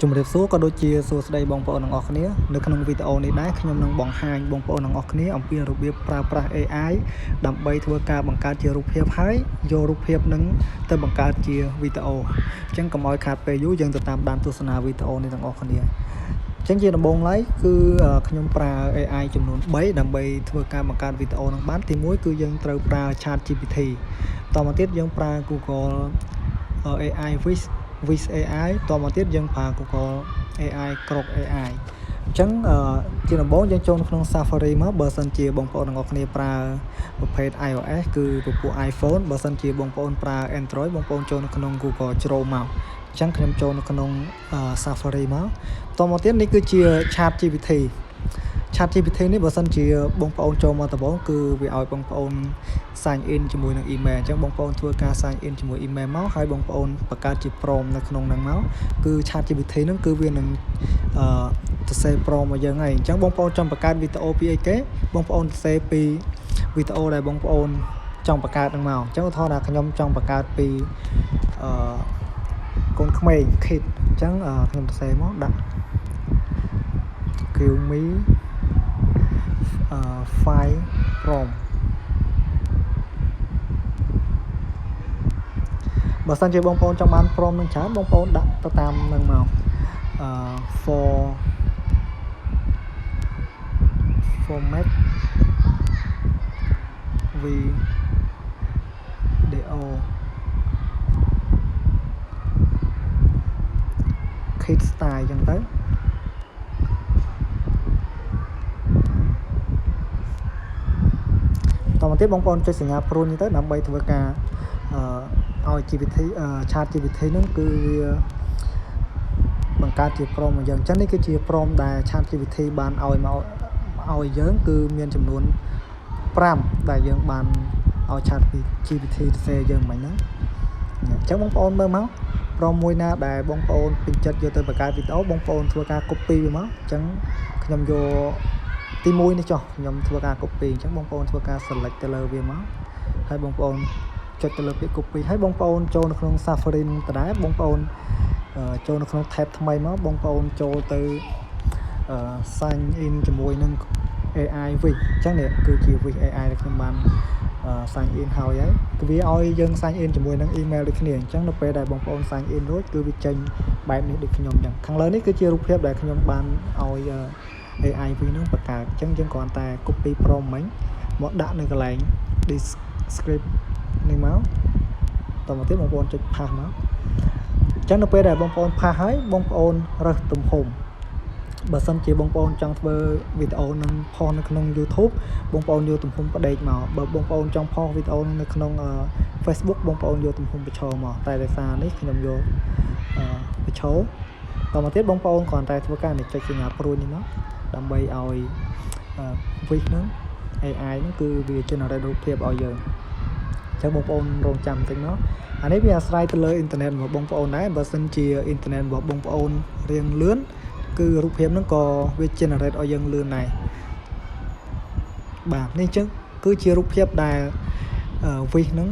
ជំរាបសួរក៏ដូចជាសួស្តីបងប្អូនទាំងអស់គ្នានៅក្នុងវីដេអូនេះដែរខ្ញុំនឹងបង្ហាញបងប្អូនទាំងអស់គ្នាអំពីរបៀបប្រើប្រាស់ AI ដើម្បីធ្វើការបង្កើតជារូបភាពហើយយករូបភាពនឹងទៅបង្កើតជាវីដេអូអញ្ចឹងកុំឲ្យខាតពេលយូរយើងទៅតាមដានទស្សនាវីដេអូនេះទាំងអស់គ្នាអញ្ចឹងជាដំបូងឡើយគឺខ្ញុំប្រើ AI ចំនួន3ដើម្បីធ្វើការបង្កើតវីដេអូនឹងបានទី1គឺយើងត្រូវប្រើ ChatGPT តមកទៀតយើងប្រើ Google AI Wish AI តមកទៀតយើងប្រើ Google AI ក្រុក AI អញ្ចឹងជាដំបូងយើងចូលក្នុង Safari មកបើសិនជាបងប្អូនទាំងអស់គ្នាប្រើប្រភេទ iOS គឺពពួក iPhone បើសិនជាបងប្អូនប្រើ Android បងប្អូនចូលនៅក្នុង Google Chrome មកអញ្ចឹងខ្ញុំចូលនៅក្នុង Safari មកតមកទៀតនេះគឺជា ChatGPT នេះបើសិនជាបងប្អូនចូលមកដំបូងគឺវាឲ្យបងប្អូន sign in ជាមួយនឹង email អញ្ចឹងបងប្អូនធ្វើការ sign in ជាមួយ email មកហើយបងប្អូនបង្កើតជា prompt នៅក្នុងហ្នឹងមកគឺ ChatGPT ហ្នឹងគឺវានឹងសរសេរ prompt មកយើងហើយអញ្ចឹងបងប្អូនចង់បង្កើតវីដេអូពីអីគេបងប្អូនសរសេរពីវីដេអូដែលបងប្អូនចង់បង្កើតហ្នឹងមកអញ្ចឹងឧទាហរណ៍ថាខ្ញុំចង់បង្កើតពីកូនក្មេង kid អញ្ចឹងខ្ញុំសរសេរមកដាក់ give me file prompt បើសិនជាបងប្អូនចង់បាន prompt នឹងច្រើនបងប្អូនដាក់ទៅតាមនឹងមកformat video kid style អញ្ចឹងទៅតមកទៀតបងប្អូនចុចសញ្ញាព្រួយនេះទៅដើម្បីធ្វើការឲ្យ ChatGPT ហ្នឹងគឺវាបង្កើតជា prompt មកយើងអញ្ចឹងនេះគឺជា prompt ដែល ChatGPT បានឲ្យមកឲ្យយើងគឺមានចំនួន5ដែលយើងបានឲ្យ ChatGPT សរសេរយើងមិញហ្នឹងអញ្ចឹងបងប្អូនមើលមក prompt មួយណាដែលបងប្អូនពេញចិត្តយកទៅបង្កើតវីដេអូបងប្អូនធ្វើការ copy វាមកអញ្ចឹងខ្ញុំយកទី1នេះចុះខ្ញុំធ្វើការ copy អញ្ចឹងបងប្អូនធ្វើការ select ទៅលើវាមកហើយបងប្អូនចុចទៅលើពាក្យ copy ហើយបងប្អូនចូលនៅក្នុង Safari នឹងដដែលបងប្អូនចូលនៅក្នុង tab ថ្មីមកបងប្អូនចូលទៅ sign in ជាមួយនឹង AI Wish អញ្ចឹងនេះគឺជា Wish AI ដែលខ្ញុំបានsign in ហើយគឺវាឲ្យយើង sign in ជាមួយនឹង email ដូចគ្នាអញ្ចឹងនៅពេលដែលបងប្អូន sign in រួចគឺវាចេញបែបនេះដូចខ្ញុំអញ្ចឹងខាងលើនេះគឺជារូបភាពដែលខ្ញុំបានឲ្យ AI Wish នឹងបង្កើតអញ្ចឹងយើងគ្រាន់តែ copy prompt មិញមកដាក់នៅកន្លែង descript នេះមកតមកទៀតបងប្អូនចុច paste មកអញ្ចឹងនៅពេលដែលបងប្អូន paste ហើយបងប្អូនរើសទំហំបើសិនជាបងប្អូនចង់ធ្វើវីដេអូនឹងផុសនៅក្នុង YouTube បងប្អូនយកទំហំផ្ដេកមកបើបងប្អូនចង់ផុសវីដេអូនៅក្នុង Facebook បងប្អូនយកទំហំប្រឈរមកតែដោយសារនេះខ្ញុំយកប្រឈរតមកទៀតបងប្អូនគ្រាន់តែធ្វើការចុចសញ្ញាព្រួយនេះមកដើម្បីឲ្យ Wish ហ្នឹង AI ហ្នឹងគឺវា generate រូបភាពឲ្យយើងអញ្ចឹងបងប្អូនរងចាំបន្តិចមកអានេះវាអាស្រ័យទៅលើអ៊ីនធឺណិតរបស់បងប្អូនដែរបើសិនជាអ៊ីនធឺណិតរបស់បងប្អូនរៀងលឿនគឺរូបភាពហ្នឹងក៏វា generate ឲ្យយើងលឿនដែរបាទនេះអញ្ចឹងគឺជារូបភាពដែល Wish ហ្នឹង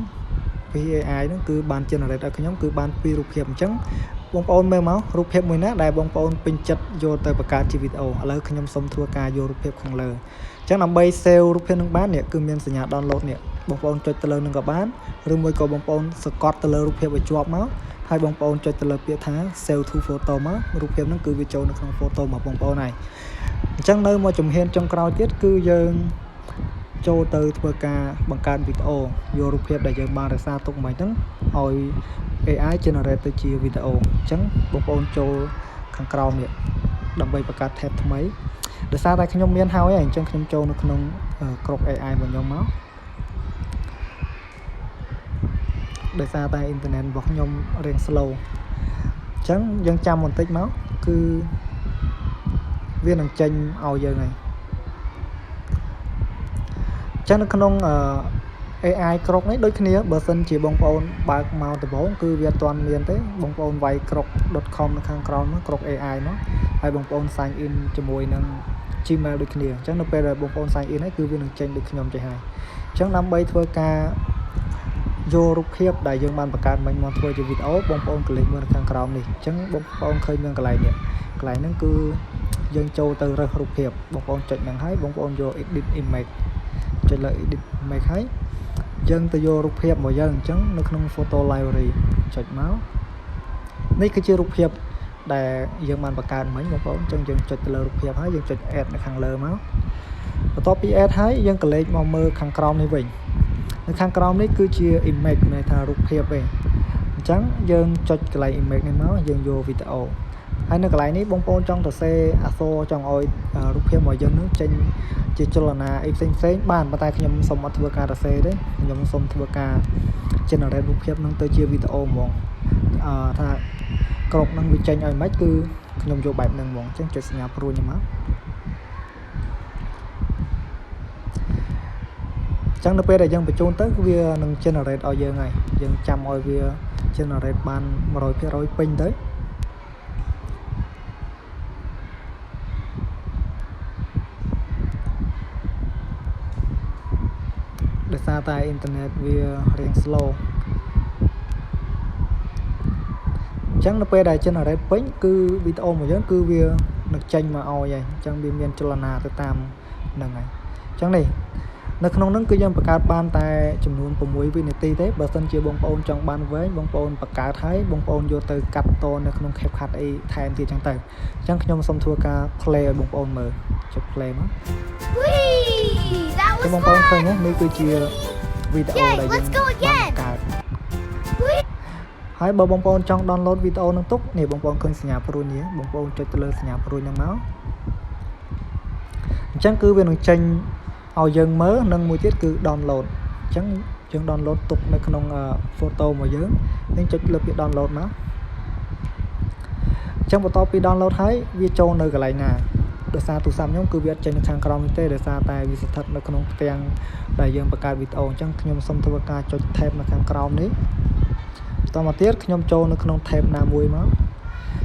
AI ហ្នឹងគឺបាន generate ឲ្យខ្ញុំគឺបាន2រូបភាពអញ្ចឹងបងប្អូនមើលមករូបភាពមួយណាដែលបងប្អូនពេញចិត្តយកទៅបង្កើតជាវីដេអូឥឡូវខ្ញុំសូមធ្វើការយករូបភាពខាងលើអញ្ចឹងដើម្បី save រូបភាពនឹងបាននេះគឺមានសញ្ញា download នេះបងប្អូនចុចទៅលើនឹងក៏បានឬមួយក៏បងប្អូនសកត់ទៅលើរូបភាពឲ្យជាប់មកហើយបងប្អូនចុចទៅលើពាក្យថា save to photo មករូបភាពហ្នឹងគឺវាចូលនៅក្នុង photo របស់បងប្អូនហើយអញ្ចឹងនៅមកជំហានចុងក្រោយទៀតគឺយើងចូលទៅធ្វើការបង្កើតវីដេអូយករូបភាពដែលយើងបានរក្សាទុកមកហ្នឹងឲ្យ AI generate ទៅជាវីដេអូអញ្ចឹងបងប្អូនចូលខាងក្រោមនេះដើម្បីបង្កើត tab ថ្មីដោយសារតែខ្ញុំមានហើយអញ្ចឹងខ្ញុំចូលនៅក្នុងក្រុម AI របស់ខ្ញុំមកដោយសារតែអ៊ីនធឺណិតរបស់ខ្ញុំរៀង slow អញ្ចឹងយើងចាំបន្តិចមកគឺវានឹងចេញឲ្យយើងហើយអញ្ចឹងនៅក្នុងAI ក្រុកនេះដូចគ្នាបើសិនជាបងប្អូនបើកមកដំបូងគឺវាអត់ទាន់មានទេបងប្អូនវាយក្រុក .com នៅខាងក្រោមនោះក្រុក AI មកហើយបងប្អូន sign in ជាមួយនឹង Gmail ដូចគ្នាអញ្ចឹងនៅពេលដែលបងប្អូន sign in ហើយគឺវានឹងចេញដូចខ្ញុំចេះហើយអញ្ចឹងដើម្បីធ្វើការ យករូបភាពដែលយើងបានបង្កើតមិញមកធ្វើជាវីដេអូបងប្អូនកលេចមើលនៅខាងក្រោមនេះអញ្ចឹងបងប្អូនឃើញមានកន្លែងនេះកន្លែងហ្នឹងគឺយើងចូលទៅរើសរូបភាពបងប្អូនចុចហ្នឹងហើយបងប្អូនយក edit image ចុចលើ edit image ហើយយើងទៅយករូបភាពមកយើងអញ្ចឹងនៅក្នុង photo library ចុចមកនេះគឺជារូបភាពដែលយើងបានបង្កើតមិញបងប្អូនអញ្ចឹងយើងចុចទៅលើរូបភាពហើយយើងចុច add នៅខាងលើមកបន្ទាប់ពី add ហើយយើងក៏លេខមកមើលខាងក្រោមនេះវិញនៅខាងក្រោមនេះគឺជា image មានន័យថារូបភាពឯងអញ្ចឹងយើងចុចកន្លែង image នេះមកយើងយកវីដេអូហើយនៅកន្លែងនេះបងប្អូនចង់សរសេរអក្សរចង់ឲ្យរូបភាពរបស់យើងនឹងចេញជាចលនាអីផ្សេងបានប៉ុន្តែខ្ញុំសូមអត់ធ្វើការសរសេរទេខ្ញុំសូមធ្វើការ generate រូបភាពនឹងទៅជាវីដេអូហ្មងថាគ្រប់នឹងវាចេញឲ្យម៉េចគឺខ្ញុំយកបែបហ្នឹងហ្មងអញ្ចឹងចុចសញ្ញាព្រួយនេះមកអញ្ចឹងនៅពេលដែលយើងបញ្ចូលទៅវានឹង generate ឲ្យយើងហើយយើងចាំឲ្យវា generate បាន 100% ពេញទៅដោយសារតែអ៊ីនធឺណិតវារៀង slow អញ្ចឹងនៅពេលដែល generate ពេញគឺវីដេអូរបស់យើងគឺវានឹងចេញមកឲ្យហើយអញ្ចឹងវាមានចលនាទៅតាមហ្នឹងហើយអញ្ចឹងនេះនៅក្នុងហ្នឹងគឺយើងបង្កើតបានតែចំនួន6វិនាទីទេបើសិនជាបងប្អូនចង់បានវែងបងប្អូនបង្កើតហើយបងប្អូនយកទៅកាត់តនៅក្នុង CapCut អីថែមទៀតអញ្ចឹងទៅអញ្ចឹងខ្ញុំសូមធ្វើការ play ឲ្យបងប្អូនមើលចុច play មកបងប្អូនឃើញនេះគឺជាវីដេអូដែលយើងបានបង្កើតហើយបើបងប្អូនចង់ download វីដេអូនឹងទុកនេះបងប្អូនឃើញសញ្ញាព្រួយនេះបងប្អូនចុចទៅលើសញ្ញាព្រួយហ្នឹងមកអញ្ចឹងគឺវានឹងចេញឲ្យយើងមើលនិងមួយទៀតគឺ download អញ្ចឹងយើង download ទុកនៅក្នុង photo របស់យើងយើងចុចលើពាក្យ download មកអញ្ចឹងបន្ទាប់ពី download ហើយវាចូលនៅកន្លែងណាដោយសារទូរស័ព្ទខ្ញុំគឺវាអត់ចេញនៅខាងក្រោមនេះទេដោយសារតែវាស្ថិតនៅក្នុងផ្ទាំងដែលយើងបង្កើតវីដេអូអញ្ចឹងខ្ញុំសូមធ្វើការចុច tab នៅខាងក្រោមនេះបន្តមកទៀតខ្ញុំចូលនៅក្នុង tab ណាមួយមក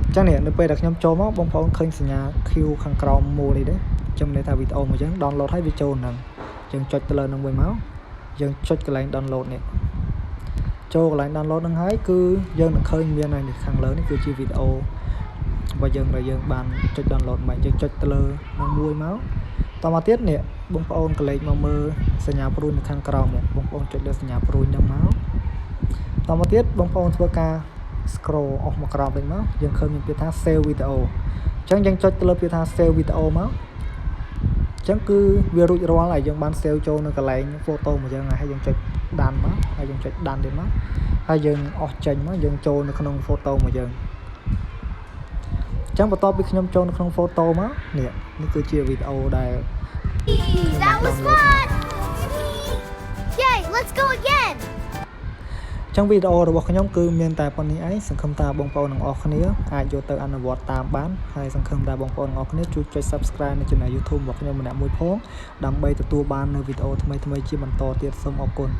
អញ្ចឹងនេះនៅពេលដែលខ្ញុំចូលមកបងប្អូនឃើញសញ្ញា Q ខាងក្រោមមូលនេះទេខ្ញុំន័យថាវីដេអូមួយអញ្ចឹង download ហើយវាចូលហ្នឹងយើងចុចទៅលើហ្នឹងមួយមកយើងចុចកន្លែង download នេះចូលកន្លែង download ហ្នឹងហើយគឺយើងនឹងឃើញមាននៅខាងលើនេះគឺជាវីដេអូរបស់យើងដែលយើងបានចុច download មកយើងចុចទៅលើហ្នឹងមួយមកតមកទៀតនេះបងប្អូនកលេចមកមើលសញ្ញាព្រួយនៅខាងក្រោមនេះបងប្អូនចុចលើសញ្ញាព្រួយហ្នឹងមកតមកទៀតបងប្អូនធ្វើការ scroll អស់មកក្រោមវិញមកយើងឃើញមានពាក្យថា save video អញ្ចឹងយើងចុចទៅលើពាក្យថា save video មកអញ្ចឹងគឺវារួចរាល់ហើយយើងបាន save ចូលនៅកន្លែង photo របស់យើងហើយយើងចុចដានមកហើយយើងចុចដានទៀតមកហើយយើងអស់ចេញមកយើងចូលនៅក្នុង photo របស់យើងអញ្ចឹងបន្ទាប់ពីខ្ញុំចូលនៅក្នុង photo មកនេះគឺជាវីដេអូដែល That was fun. Yay, let's go again. អញ្ចឹងវីដេអូរបស់ខ្ញុំគឺមានតែប៉ុណ្្នេះឯងសង្ឃឹមថាបងប្អូនទាំងអស់គ្នាអាចយកទៅអនុវត្តតាមបានហើយសង្ឃឹមថាបងប្អូនទាំងអស់គ្នាជួយចុច Subscribe នៅ Channel YouTube របស់ខ្ញុំម្នាក់មួយផងដើម្បីទទួលបាននូវវីដេអូថ្មីៗជាបន្តទៀតសូមអរគុណ